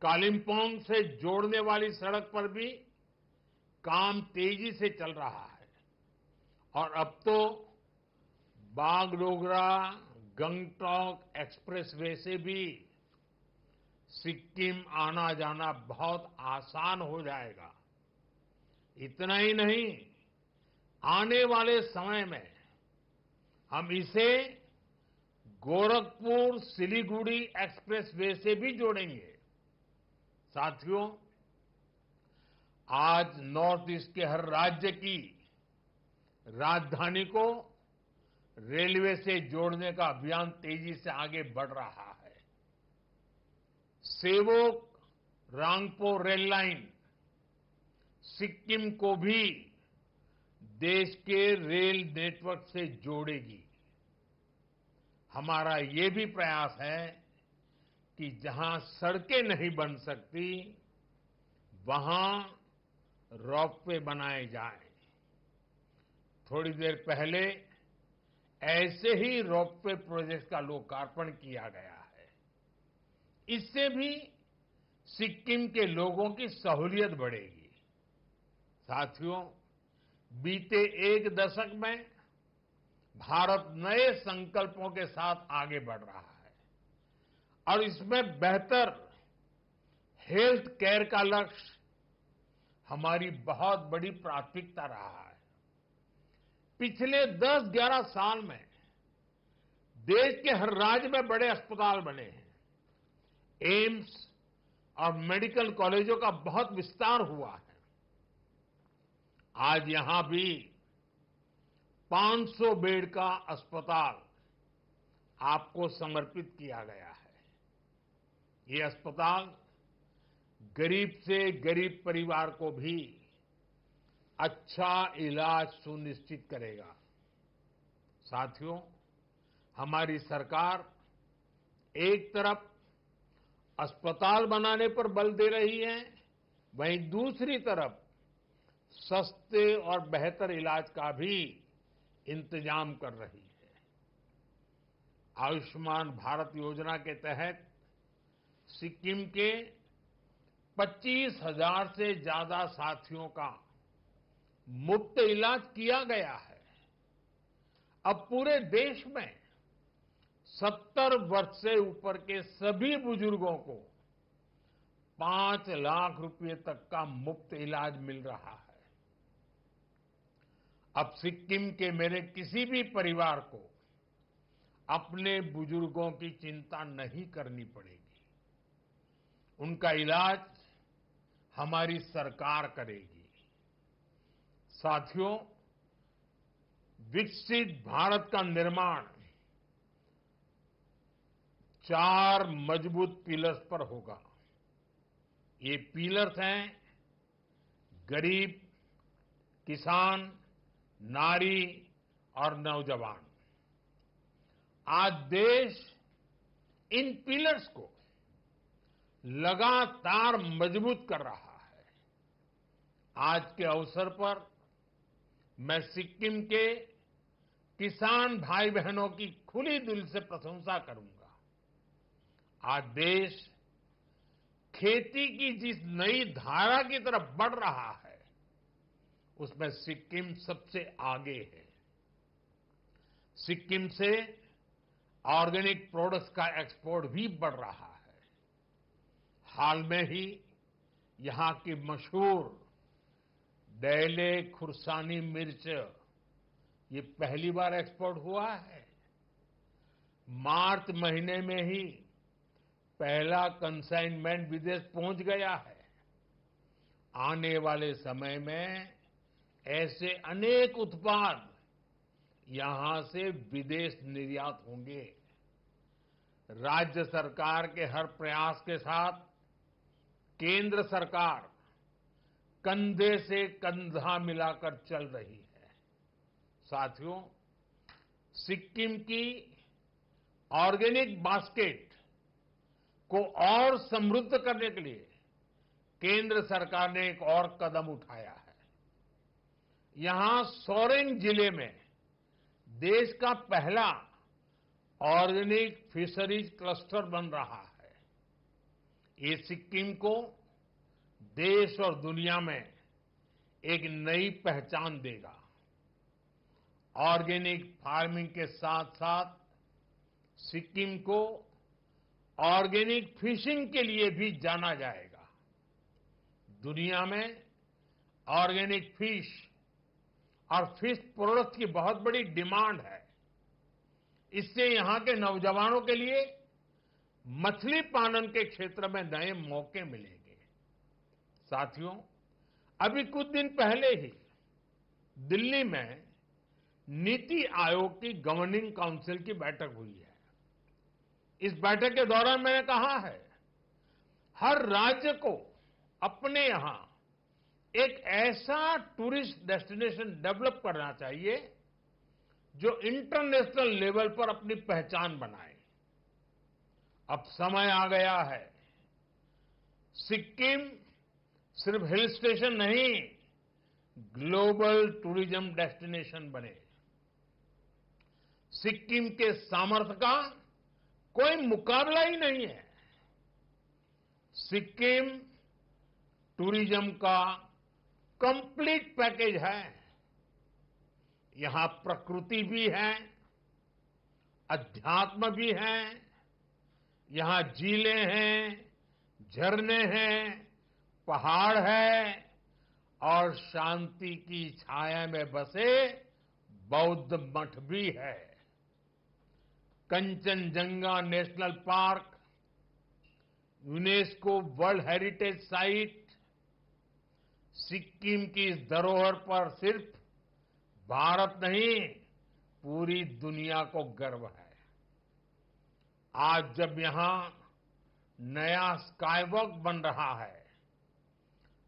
कालिम्पोंग से जोड़ने वाली सड़क पर भी काम तेजी से चल रहा है और अब तो बागडोगरा गंगटोक एक्सप्रेसवे से भी सिक्किम आना जाना बहुत आसान हो जाएगा। इतना ही नहीं, आने वाले समय में हम इसे गोरखपुर सिलीगुड़ी एक्सप्रेसवे से भी जोड़ेंगे। साथियों, आज नॉर्थ ईस्ट के हर राज्य की राजधानी को रेलवे से जोड़ने का अभियान तेजी से आगे बढ़ रहा है। सेवोक रांगपो रेल लाइन सिक्किम को भी देश के रेल नेटवर्क से जोड़ेगी। हमारा ये भी प्रयास है कि जहां सड़कें नहीं बन सकती, वहां रोपवे बनाए जाएं। थोड़ी देर पहले ऐसे ही रोपवे प्रोजेक्ट का लोकार्पण किया गया है। इससे भी सिक्किम के लोगों की सहूलियत बढ़ेगी। साथियों, बीते एक दशक में भारत नए संकल्पों के साथ आगे बढ़ रहा है और इसमें बेहतर हेल्थ केयर का लक्ष्य हमारी बहुत बड़ी प्राथमिकता रहा है। पिछले 10-11 साल में देश के हर राज्य में बड़े अस्पताल बने हैं। एम्स और मेडिकल कॉलेजों का बहुत विस्तार हुआ है। आज यहां भी 500 बेड का अस्पताल आपको समर्पित किया गया है। ये अस्पताल गरीब से गरीब परिवार को भी अच्छा इलाज सुनिश्चित करेगा। साथियों, हमारी सरकार एक तरफ अस्पताल बनाने पर बल दे रही है, वहीं दूसरी तरफ सस्ते और बेहतर इलाज का भी इंतजाम कर रही है। आयुष्मान भारत योजना के तहत सिक्किम के 25,000 से ज्यादा साथियों का मुफ्त इलाज किया गया है। अब पूरे देश में 70 वर्ष से ऊपर के सभी बुजुर्गों को 5 लाख रुपए तक का मुफ्त इलाज मिल रहा है। अब सिक्किम के मेरे किसी भी परिवार को अपने बुजुर्गों की चिंता नहीं करनी पड़ेगी। उनका इलाज हमारी सरकार करेगी। साथियों, विकसित भारत का निर्माण 4 मजबूत पिलर्स पर होगा। ये पिलर्स हैं गरीब, किसान, नारी और नौजवान। आज देश इन पिलर्स को लगातार मजबूत कर रहा है। आज के अवसर पर मैं सिक्किम के किसान भाई बहनों की खुली दिल से प्रशंसा करूंगा। आज देश खेती की जिस नई धारा की तरफ बढ़ रहा है, उसमें सिक्किम सबसे आगे है। सिक्किम से ऑर्गेनिक प्रोडक्ट्स का एक्सपोर्ट भी बढ़ रहा है। हाल में ही यहां की मशहूर डेले खुरसानी मिर्च ये पहली बार एक्सपोर्ट हुआ है। मार्च महीने में ही पहला कंसाइनमेंट विदेश पहुंच गया है। आने वाले समय में ऐसे अनेक उत्पाद यहां से विदेश निर्यात होंगे। राज्य सरकार के हर प्रयास के साथ केंद्र सरकार कंधे से कंधा मिलाकर चल रही है। साथियों, सिक्किम की ऑर्गेनिक बास्केट को और समृद्ध करने के लिए केंद्र सरकार ने एक और कदम उठाया है। यहां सोरेंग जिले में देश का पहला ऑर्गेनिक फिशरीज क्लस्टर बन रहा है। ये सिक्किम को देश और दुनिया में एक नई पहचान देगा। ऑर्गेनिक फार्मिंग के साथ साथ सिक्किम को ऑर्गेनिक फिशिंग के लिए भी जाना जाएगा। दुनिया में ऑर्गेनिक फिश और फिश प्रोडक्ट की बहुत बड़ी डिमांड है। इससे यहां के नौजवानों के लिए मछली पालन के क्षेत्र में नए मौके मिलेंगे। साथियों, अभी कुछ दिन पहले ही दिल्ली में नीति आयोग की गवर्निंग काउंसिल की बैठक हुई है। इस बैठक के दौरान मैंने कहा है, हर राज्य को अपने यहां एक ऐसा टूरिस्ट डेस्टिनेशन डेवलप करना चाहिए जो इंटरनेशनल लेवल पर अपनी पहचान बनाए। अब समय आ गया है, सिक्किम सिर्फ हिल स्टेशन नहीं, ग्लोबल टूरिज्म डेस्टिनेशन बने। सिक्किम के सामर्थ्य का कोई मुकाबला ही नहीं है। सिक्किम टूरिज्म का कंप्लीट पैकेज है। यहां प्रकृति भी है, अध्यात्म भी है, यहां झीलें हैं, झरने हैं, पहाड़ है और शांति की छाया में बसे बौद्ध मठ भी है। Kanchenjunga national park UNESCO world heritage site Sikkim की इस धरोहर पर सिर्फ भारत नहीं, पूरी दुनिया को गर्व है। आज जब यहां नया स्काईवॉक बन रहा है,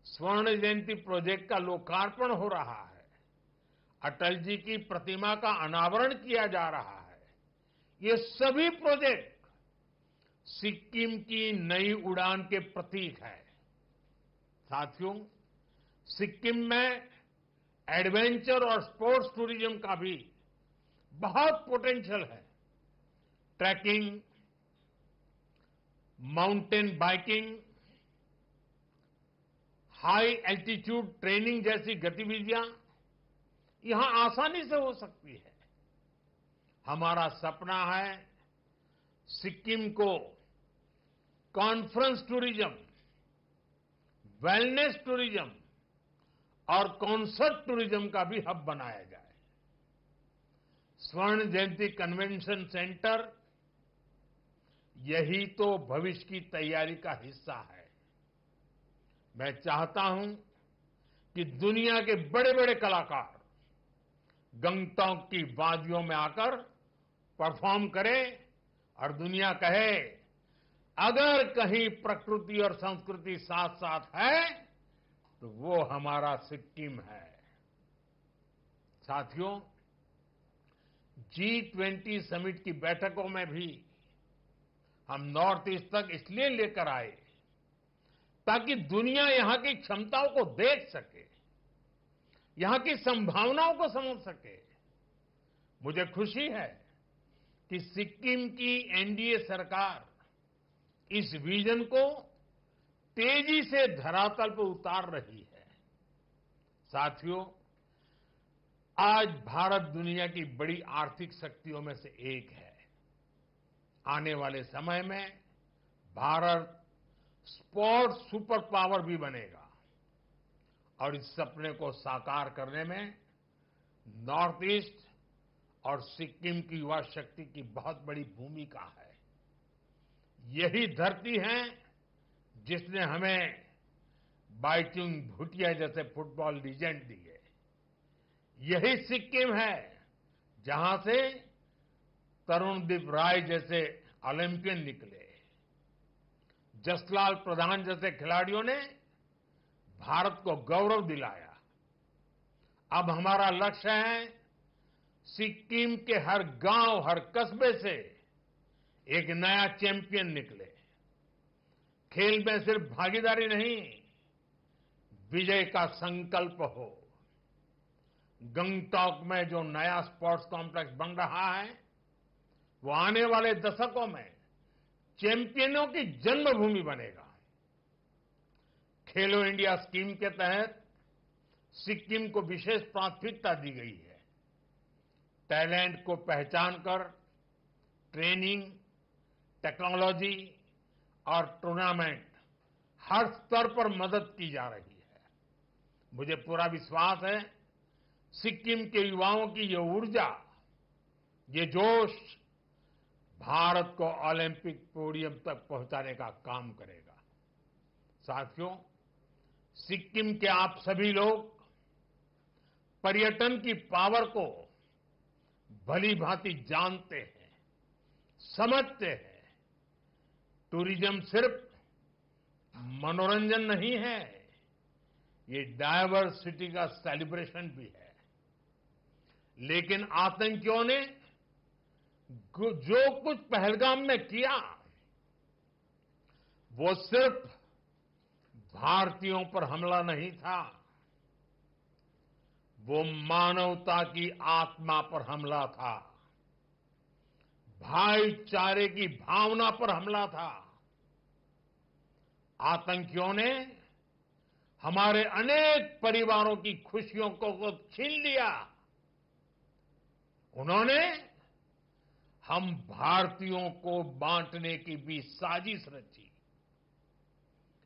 स्वर्ण जयंती प्रोजेक्ट का लोकार्पण हो रहा है, अटल जी की प्रतिमा का अनावरण किया जा रहा है, ये सभी प्रोजेक्ट सिक्किम की नई उड़ान के प्रतीक है। साथियों, सिक्किम में एडवेंचर और स्पोर्ट्स टूरिज्म का भी बहुत पोटेंशियल है। Trekking, mountain biking, high altitude training जैसी गतिविधियां यहां आसानी से हो सकती है। हमारा सपना है सिक्किम को कॉन्फ्रेंस टूरिज्म, वेलनेस टूरिज्म और कॉन्सर्ट टूरिज्म का भी हब बनाया जाए। स्वर्ण जयंती कन्वेंशन सेंटर यही तो भविष्य की तैयारी का हिस्सा है। मैं चाहता हूं कि दुनिया के बड़े बड़े कलाकार गंगटोक की वादियों में आकर परफॉर्म करें और दुनिया कहे, अगर कहीं प्रकृति और संस्कृति साथ साथ है तो वो हमारा सिक्किम है। साथियों, G20 समिट की बैठकों में भी हम नॉर्थ ईस्ट तक इसलिए लेकर आए ताकि दुनिया यहां की क्षमताओं को देख सके, यहां की संभावनाओं को समझ सके। मुझे खुशी है कि सिक्किम की एनडीए सरकार इस विजन को तेजी से धरातल पर उतार रही है। साथियों, आज भारत दुनिया की बड़ी आर्थिक शक्तियों में से एक है। आने वाले समय में भारत स्पोर्ट्स सुपर पावर भी बनेगा और इस सपने को साकार करने में नॉर्थ ईस्ट और सिक्किम की युवा शक्ति की बहुत बड़ी भूमिका है। यही धरती है जिसने हमें बाइचुंग भूटिया जैसे फुटबॉल लीजेंड दिए। यही सिक्किम है जहां से तरुणदीप राय जैसे ओलंपियन निकले। जसलाल प्रधान जैसे खिलाड़ियों ने भारत को गौरव दिलाया। अब हमारा लक्ष्य है सिक्किम के हर गांव, हर कस्बे से एक नया चैंपियन निकले। खेल में सिर्फ भागीदारी नहीं, विजय का संकल्प हो। गंगटोक में जो नया स्पोर्ट्स कॉम्प्लेक्स बन रहा है वो आने वाले दशकों में चैंपियनों की जन्मभूमि बनेगा। खेलो इंडिया स्कीम के तहत सिक्किम को विशेष प्राथमिकता दी गई है। टैलेंट को पहचान कर ट्रेनिंग, टेक्नोलॉजी और टूर्नामेंट हर स्तर पर मदद की जा रही है। मुझे पूरा विश्वास है सिक्किम के युवाओं की ये ऊर्जा, ये जोश भारत को ओलंपिक पोडियम तक पहुंचाने का काम करेगा। साथियों, सिक्किम के आप सभी लोग पर्यटन की पावर को भली भांति जानते हैं, समझते हैं। टूरिज्म सिर्फ मनोरंजन नहीं है, ये डायवर्सिटी का सेलिब्रेशन भी है। लेकिन आतंकियों ने जो कुछ पहलगाम में किया, वो सिर्फ भारतीयों पर हमला नहीं था, वो मानवता की आत्मा पर हमला था, भाईचारे की भावना पर हमला था। आतंकियों ने हमारे अनेक परिवारों की खुशियों को छीन लिया। उन्होंने हम भारतीयों को बांटने की भी साजिश रची।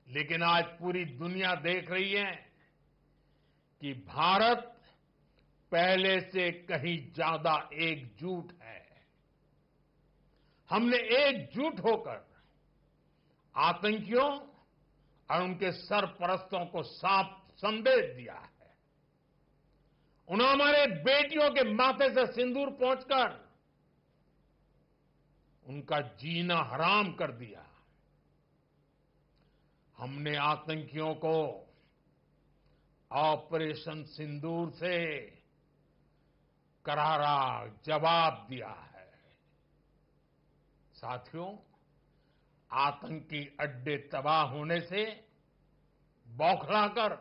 लेकिन आज पूरी दुनिया देख रही है कि भारत पहले से कहीं ज्यादा एकजुट है। हमने एकजुट होकर आतंकियों और उनके सरपरस्तों को साफ संदेश दिया है। उन्होंने हमारे बेटियों के माथे से सिंदूर पोंछकर उनका जीना हराम कर दिया। हमने आतंकियों को ऑपरेशन सिंदूर से करारा जवाब दिया है। साथियों, आतंकी अड्डे तबाह होने से बौखलाकर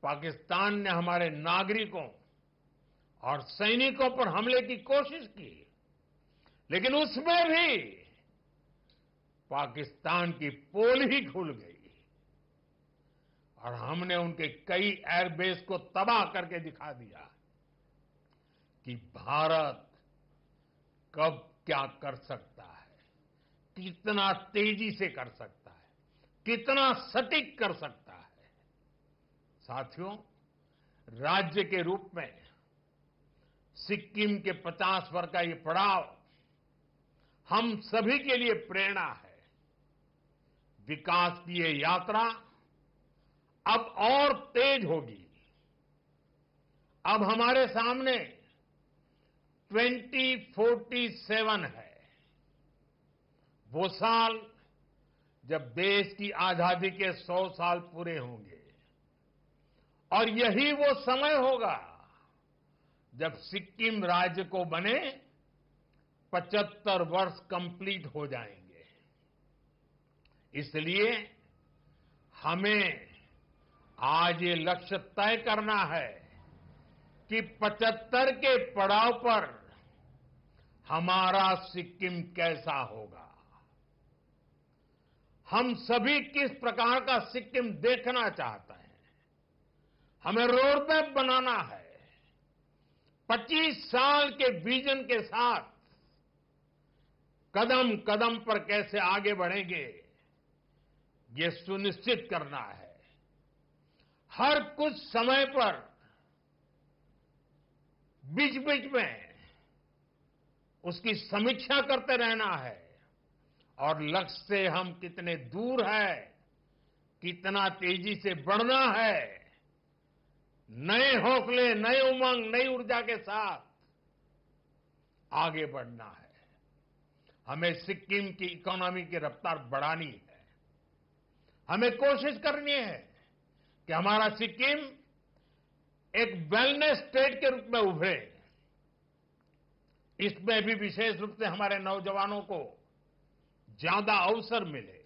पाकिस्तान ने हमारे नागरिकों और सैनिकों पर हमले की कोशिश की, लेकिन उसमें भी पाकिस्तान की पोल ही खुल गई और हमने उनके कई एयरबेस को तबाह करके दिखा दिया कि भारत कब क्या कर सकता है, कितना तेजी से कर सकता है, कितना सटीक कर सकता है। साथियों, राज्य के रूप में सिक्किम के 50 वर्ष का ये पड़ाव हम सभी के लिए प्रेरणा है। विकास की ये यात्रा अब और तेज होगी। अब हमारे सामने 2047 है, वो साल जब देश की आजादी के 100 साल पूरे होंगे। और यही वो समय होगा जब सिक्किम राज्य को बने 75 वर्ष कंप्लीट हो जाएंगे। इसलिए हमें आज ये लक्ष्य तय करना है कि 75 के पड़ाव पर हमारा सिक्किम कैसा होगा। हम सभी किस प्रकार का सिक्किम देखना चाहते हैं। हमें रोड मैप बनाना है। 25 साल के विजन के साथ कदम कदम पर कैसे आगे बढ़ेंगे, ये सुनिश्चित करना है। हर कुछ समय पर बीच बीच में उसकी समीक्षा करते रहना है और लक्ष्य से हम कितने दूर है, कितना तेजी से बढ़ना है, नए हौसले, नए उमंग, नई ऊर्जा के साथ आगे बढ़ना है। हमें सिक्किम की इकोनॉमी की रफ्तार बढ़ानी है। हमें कोशिश करनी है कि हमारा सिक्किम एक वेलनेस स्टेट के रूप में उभरे। इसमें भी विशेष रूप से हमारे नौजवानों को ज्यादा अवसर मिले।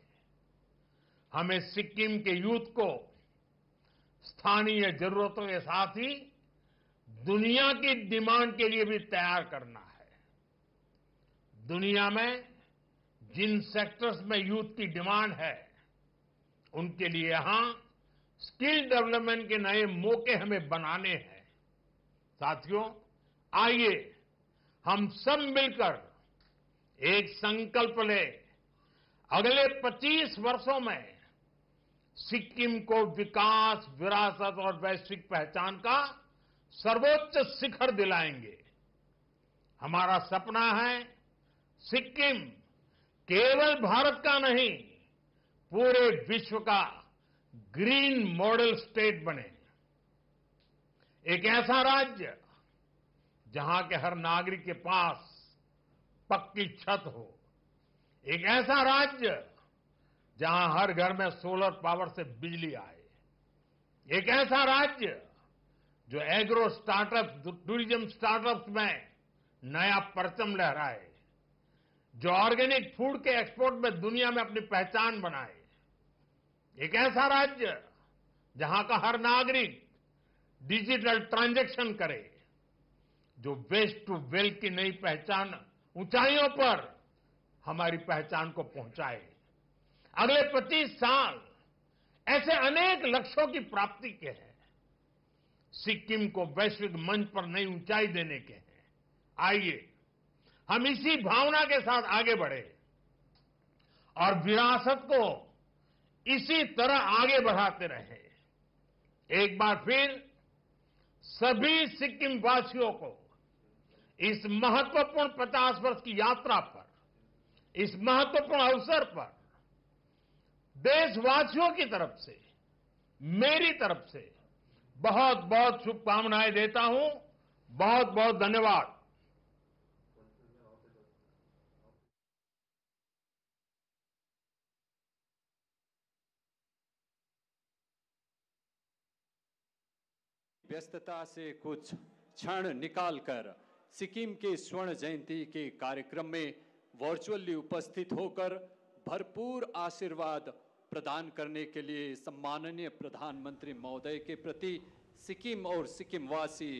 हमें सिक्किम के यूथ को स्थानीय जरूरतों के साथ ही दुनिया की डिमांड के लिए भी तैयार करना है। दुनिया में जिन सेक्टर्स में यूथ की डिमांड है, उनके लिए यहां स्किल डेवलपमेंट के नए मौके हमें बनाने हैं। साथियों, आइए हम सब मिलकर एक संकल्प लें। अगले 25 वर्षों में सिक्किम को विकास, विरासत और वैश्विक पहचान का सर्वोच्च शिखर दिलाएंगे। हमारा सपना है सिक्किम केवल भारत का नहीं, पूरे विश्व का ग्रीन मॉडल स्टेट बने। एक ऐसा राज्य जहां के हर नागरिक के पास पक्की छत हो, एक ऐसा राज्य जहां हर घर में सोलर पावर से बिजली आए, एक ऐसा राज्य जो एग्रो स्टार्टअप, टूरिज्म स्टार्टअप्स में नया परचम लहराए, जो ऑर्गेनिक फूड के एक्सपोर्ट में दुनिया में अपनी पहचान बनाए, एक ऐसा राज्य जहां का हर नागरिक डिजिटल ट्रांजैक्शन करे, जो वेस्ट टू वेल्थ की नई पहचान ऊंचाइयों पर हमारी पहचान को पहुंचाए। अगले 25 साल ऐसे अनेक लक्ष्यों की प्राप्ति के हैं, सिक्किम को वैश्विक मंच पर नई ऊंचाई देने के हैं। आइए हम इसी भावना के साथ आगे बढ़े और विरासत को इसी तरह आगे बढ़ाते रहे। एक बार फिर सभी सिक्किम वासियों को इस महत्वपूर्ण 50 वर्ष की यात्रा पर, इस महत्वपूर्ण अवसर पर देशवासियों की तरफ से, मेरी तरफ से बहुत बहुत शुभकामनाएं देता हूं। बहुत बहुत धन्यवाद। व्यस्तता से कुछ क्षण निकालकर सिक्किम के स्वर्ण जयंती के कार्यक्रम में वर्चुअली उपस्थित होकर भरपूर आशीर्वाद प्रदान करने के लिए सम्माननीय प्रधानमंत्री महोदय के प्रति सिक्किम और सिक्किमवासी